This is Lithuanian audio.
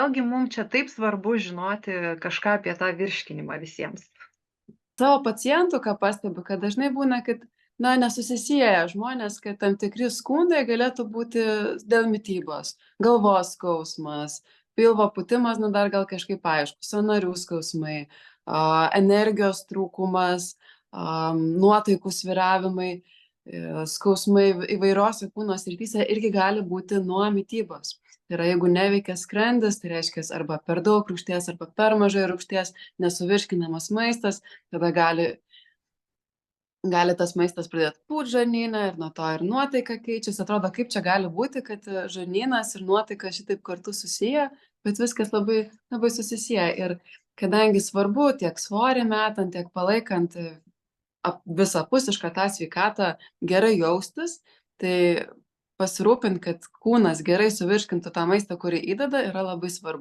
Vėlgi mum čia taip svarbu žinoti kažką apie tą virškinimą visiems. Savo pacientų, ką pastebiu, kad dažnai būna, kad, na, nesusisieja žmonės, kad tam tikri skundai galėtų būti dėl mitybos, galvos skausmas, pilvo pūtimas, nu, dar gal kažkaip aišku, sąnarių skausmai, energijos trūkumas, nuotaikų svyravimai, skausmai įvairiose kūno srityse irgi gali būti nuo mitybos. Tai yra, jeigu neveikia skrandis, tai reiškia arba per daug rūgšties, arba per mažai rūgšties, nesuvirškinamas maistas, tada gali tas maistas pradėt pūt žarnyne ir nuo to ir nuotaika keičiasi. Atrodo, kaip čia gali būti, kad žarnynas ir nuotaika šitaip kartu susiję, bet viskas labai, labai susisieja. Ir kadangi svarbu tiek svorį metant, tiek palaikant visapusišką tą sveikatą, gerai jaustis, tai pasirūpint, kad kūnas gerai suvirškintų tą maistą, kurį įdeda, yra labai svarbu.